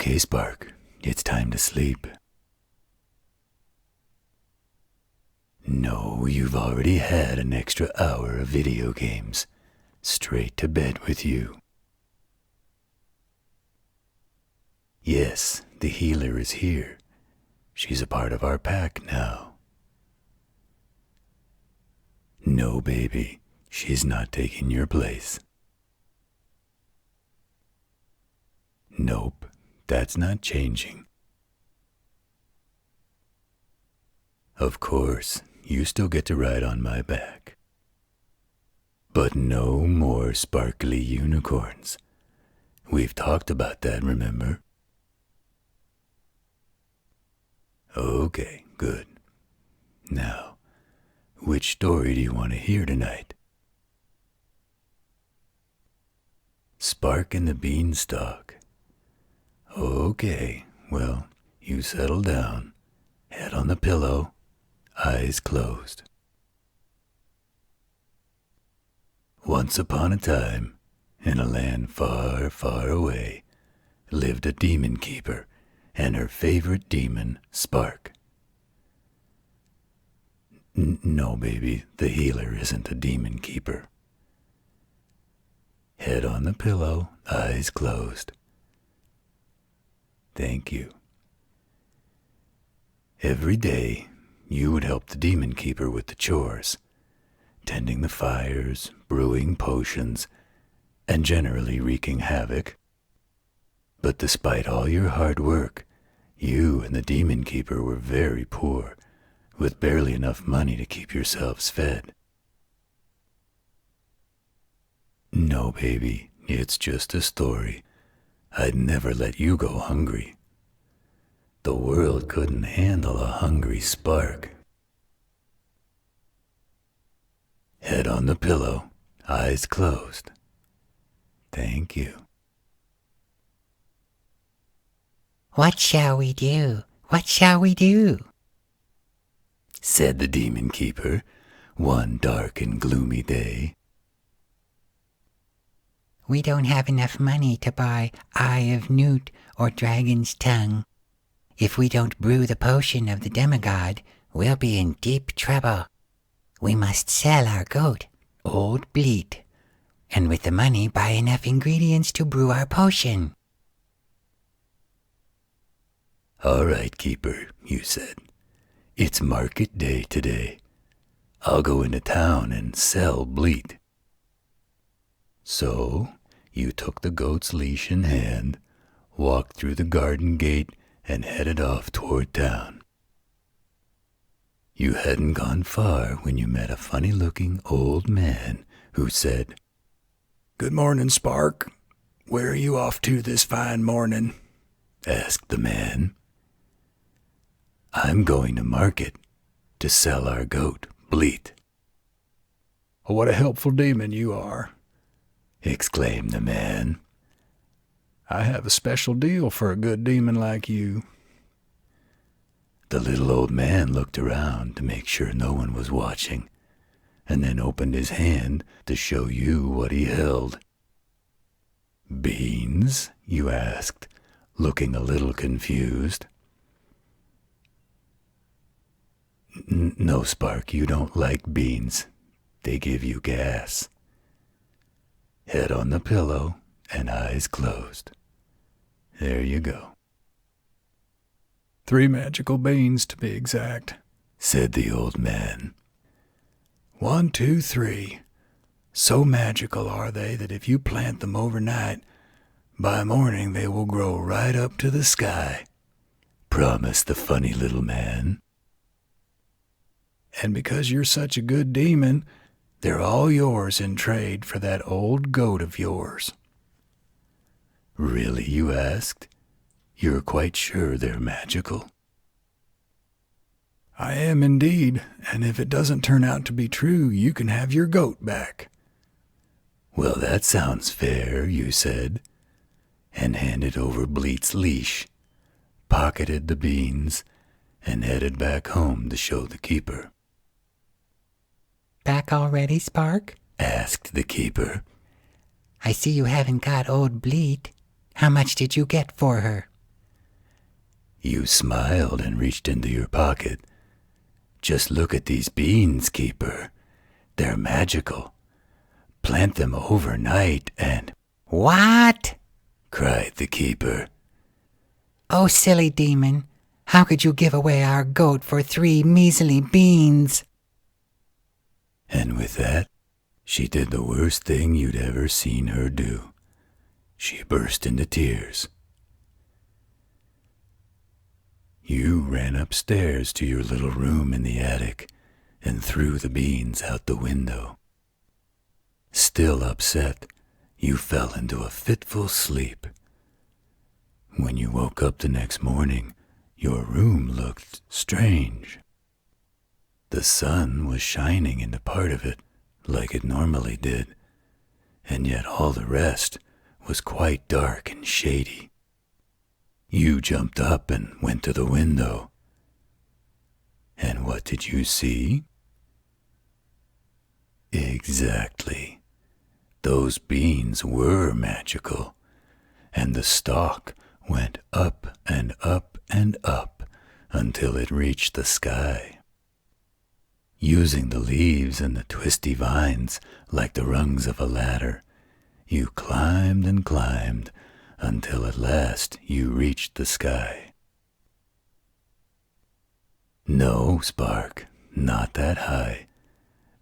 Okay, Spark, it's time to sleep. No, you've already had an extra hour of video games. Straight to bed with you. Yes, the healer is here. She's a part of our pack now. No, baby, she's not taking your place. Nope, that's not changing. Of course, you still get to ride on my back. But no more sparkly unicorns. We've talked about that, remember? Okay, good. Now, which story do you want to hear tonight? Spark and the Beanstalk. Okay, well, you settle down, head on the pillow, eyes closed. Once upon a time, in a land far, far away, lived a demon keeper and her favorite demon, Spark. No, baby, the healer isn't a demon keeper. Head on the pillow, eyes closed. Thank you. Every day, you would help the demon keeper with the chores, tending the fires, brewing potions, and generally wreaking havoc. But despite all your hard work, you and the demon keeper were very poor, with barely enough money to keep yourselves fed. No, baby, it's just a story. I'd never let you go hungry. The world couldn't handle a hungry Spark. Head on the pillow, eyes closed. Thank you. What shall we do? What shall we do? Said the demon keeper, one dark and gloomy day. We don't have enough money to buy Eye of Newt or Dragon's Tongue. If we don't brew the potion of the demigod, we'll be in deep trouble. We must sell our goat, Old Bleat, and with the money buy enough ingredients to brew our potion. All right, keeper, you said. It's market day today. I'll go into town and sell Bleat. So, you took the goat's leash in hand, walked through the garden gate, and headed off toward town. You hadn't gone far when you met a funny-looking old man who said, "Good morning, Spark. Where are you off to this fine morning?" asked the man. "I'm going to market to sell our goat, Bleat." "Oh, what a helpful demon you are," exclaimed the man. "I have a special deal for a good demon like you." The little old man looked around to make sure no one was watching, and then opened his hand to show you what he held. "Beans?" you asked, looking a little confused. No, Spark, you don't like beans. They give you gas. Head on the pillow and eyes closed. There you go. 3 magical beans, to be exact, said the old man. 1, 2, 3. So magical are they that if you plant them overnight, by morning they will grow right up to the sky, promised the funny little man. And because you're such a good demon, they're all yours in trade for that old goat of yours. Really, you asked? You're quite sure they're magical? I am indeed, and if it doesn't turn out to be true, you can have your goat back. Well, that sounds fair, you said, and handed over Bleat's leash, pocketed the beans, and headed back home to show the keeper. Back already, Spark? Asked the keeper. I see you haven't got Old Bleat. How much did you get for her? You smiled and reached into your pocket. Just look at these beans, Keeper. They're magical. Plant them overnight and... What? cried the Keeper. Oh, silly demon. How could you give away our goat for 3 measly beans? And with that, she did the worst thing you'd ever seen her do. She burst into tears. You ran upstairs to your little room in the attic and threw the beans out the window. Still upset, you fell into a fitful sleep. When you woke up the next morning, your room looked strange. The sun was shining into part of it, like it normally did, and yet all the rest was quite dark and shady. You jumped up and went to the window. And what did you see? Exactly. Those beans were magical, and the stalk went up and up and up until it reached the sky. Using the leaves and the twisty vines like the rungs of a ladder, you climbed and climbed until at last you reached the sky. No, Spark, not that high,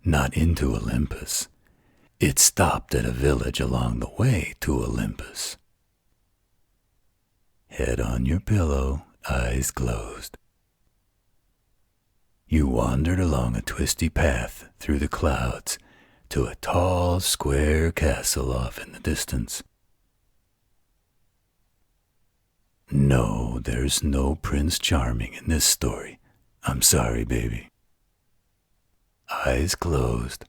not into Olympus. It stopped at a village along the way to Olympus. Head on your pillow, eyes closed. You wandered along a twisty path through the clouds to a tall, square castle off in the distance. No, there's no Prince Charming in this story. I'm sorry, baby. Eyes closed.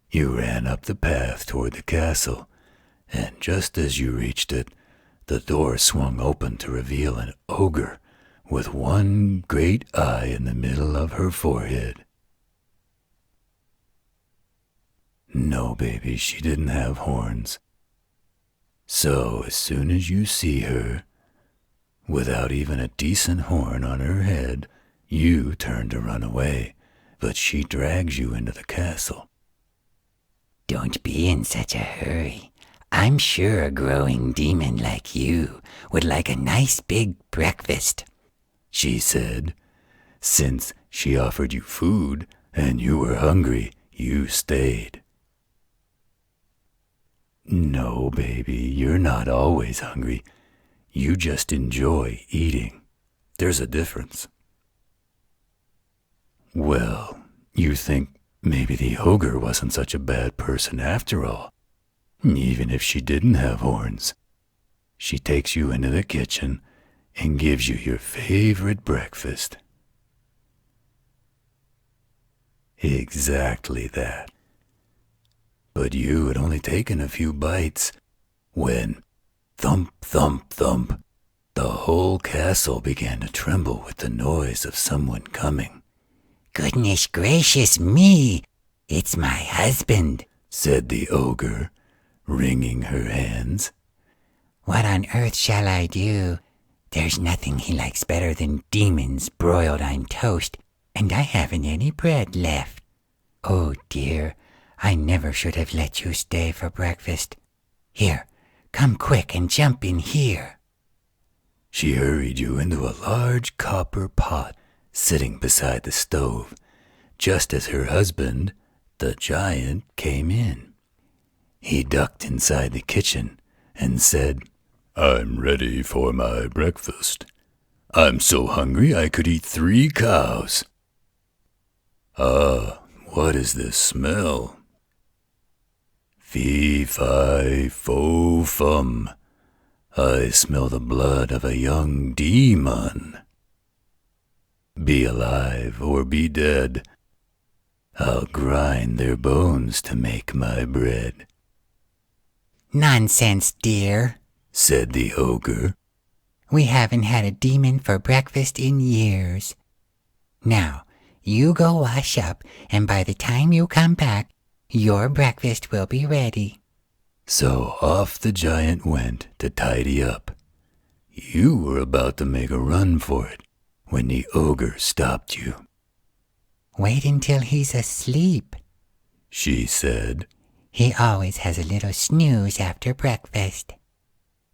You ran up the path toward the castle, and just as you reached it, the door swung open to reveal an ogre with one great eye in the middle of her forehead. No, baby, she didn't have horns. So as soon as you see her, without even a decent horn on her head, you turn to run away, but she drags you into the castle. Don't be in such a hurry. I'm sure a growing demon like you would like a nice big breakfast, she said. Since she offered you food and you were hungry, you stayed. No, baby, you're not always hungry. You just enjoy eating. There's a difference. Well, you think maybe the ogre wasn't such a bad person after all, even if she didn't have horns. She takes you into the kitchen and gives you your favorite breakfast. Exactly that. But you had only taken a few bites when, thump, thump, thump, the whole castle began to tremble with the noise of someone coming. Goodness gracious me! It's my husband, said the ogre, wringing her hands. What on earth shall I do? There's nothing he likes better than demons broiled on toast, and I haven't any bread left. Oh dear, I never should have let you stay for breakfast. Here, come quick and jump in here. She hurried you into a large copper pot sitting beside the stove, just as her husband, the giant, came in. He ducked inside the kitchen and said, I'm ready for my breakfast. I'm so hungry I could eat 3 cows. Ah, what is this smell? Fee-fi-fo-fum. I smell the blood of a young demon. Be alive or be dead, I'll grind their bones to make my bread. Nonsense, dear, said the ogre. We haven't had a demon for breakfast in years. Now, you go wash up, and by the time you come back, your breakfast will be ready. So off the giant went to tidy up. You were about to make a run for it when the ogre stopped you. Wait until he's asleep, she said. He always has a little snooze after breakfast.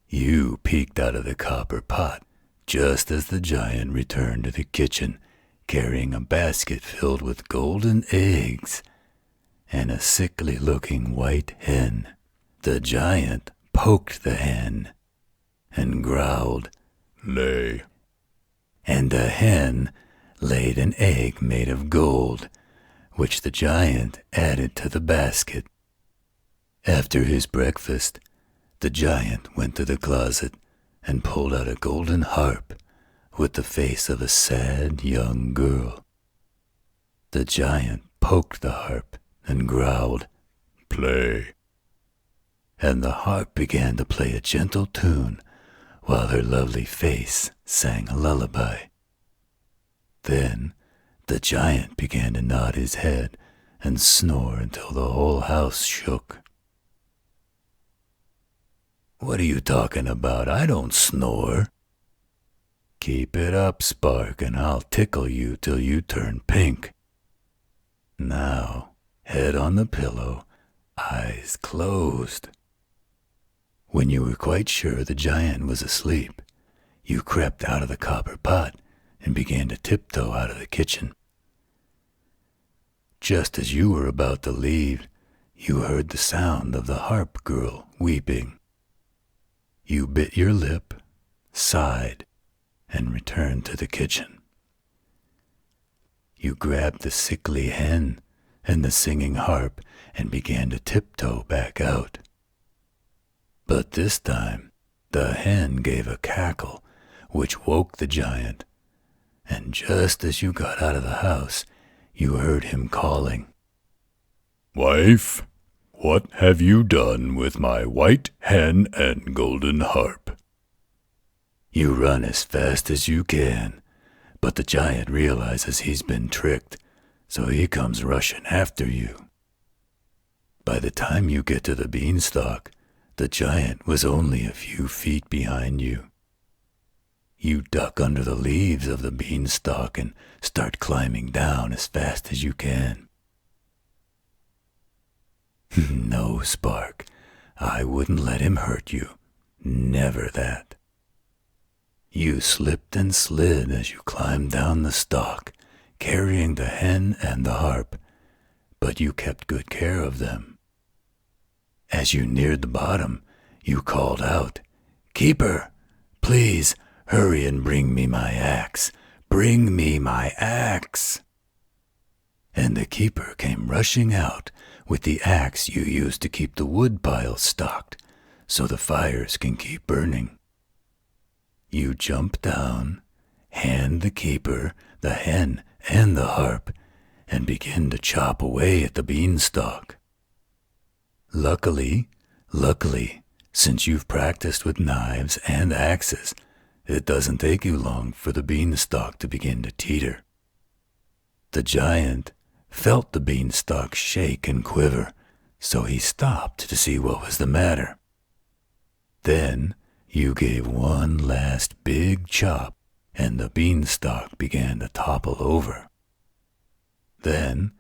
You peeked out of the copper pot just as the giant returned to the kitchen, carrying a basket filled with golden eggs and a sickly-looking white hen. The giant poked the hen and growled, "Lay." And the hen laid an egg made of gold, which the giant added to the basket. After his breakfast, the giant went to the closet and pulled out a golden harp with the face of a sad young girl. The giant poked the harp and growled, "Play." And the harp began to play a gentle tune while her lovely face sang a lullaby. Then the giant began to nod his head and snore until the whole house shook. "What are you talking about? I don't snore." "Keep it up, Spark, and I'll tickle you till you turn pink. Now, head on the pillow, eyes closed." When you were quite sure the giant was asleep, you crept out of the copper pot and began to tiptoe out of the kitchen. Just as you were about to leave, you heard the sound of the harp girl weeping. You bit your lip, sighed, and returned to the kitchen. You grabbed the sickly hen and the singing harp and began to tiptoe back out. But this time, the hen gave a cackle which woke the giant, and just as you got out of the house, you heard him calling, "Wife, what have you done with my white hen and golden harp?" You run as fast as you can, but the giant realizes he's been tricked, so he comes rushing after you. By the time you get to the beanstalk, the giant was only a few feet behind you. You duck under the leaves of the beanstalk and start climbing down as fast as you can. No, Spark, I wouldn't let him hurt you. Never that. You slipped and slid as you climbed down the stalk, carrying the hen and the harp, but you kept good care of them. As you neared the bottom, you called out, "Keeper, please hurry and bring me my axe. Bring me my axe." And the keeper came rushing out with the axe you used to keep the wood piles stocked so the fires can keep burning. You jump down, hand the keeper the hen and the harp, and begin to chop away at the beanstalk. Luckily, since you've practiced with knives and axes, it doesn't take you long for the beanstalk to begin to teeter. The giant felt the beanstalk shake and quiver, so he stopped to see what was the matter. Then you gave one last big chop, and the beanstalk began to topple over. Then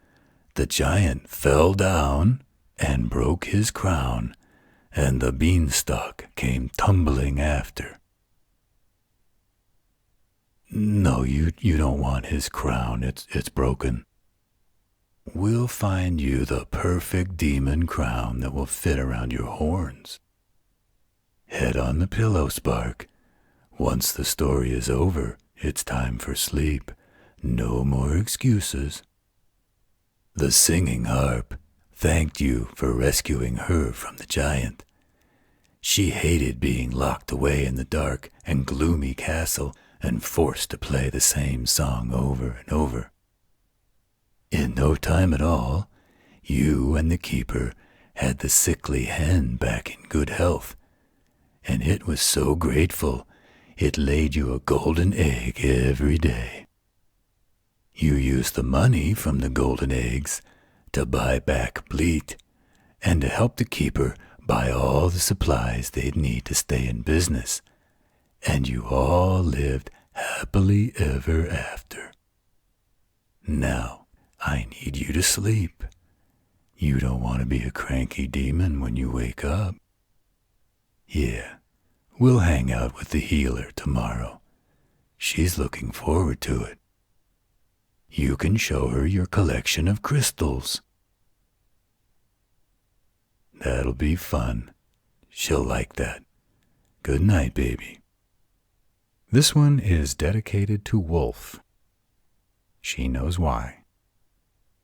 the giant fell down and broke his crown, and the beanstalk came tumbling after. No, you don't want his crown. It's broken. We'll find you the perfect demon crown that will fit around your horns. Head on the pillow, Spark. Once the story is over, it's time for sleep. No more excuses. The singing harp thanked you for rescuing her from the giant. She hated being locked away in the dark and gloomy castle and forced to play the same song over and over. In no time at all, you and the keeper had the sickly hen back in good health, and it was so grateful it laid you a golden egg every day. You used the money from the golden eggs to buy back Bleat and to help the keeper buy all the supplies they'd need to stay in business, and you all lived happily ever after. Now, I need you to sleep. You don't want to be a cranky demon when you wake up. Yeah, we'll hang out with the healer tomorrow. She's looking forward to it. You can show her your collection of crystals. That'll be fun. She'll like that. Good night, baby. This one is dedicated to Wolf. She knows why.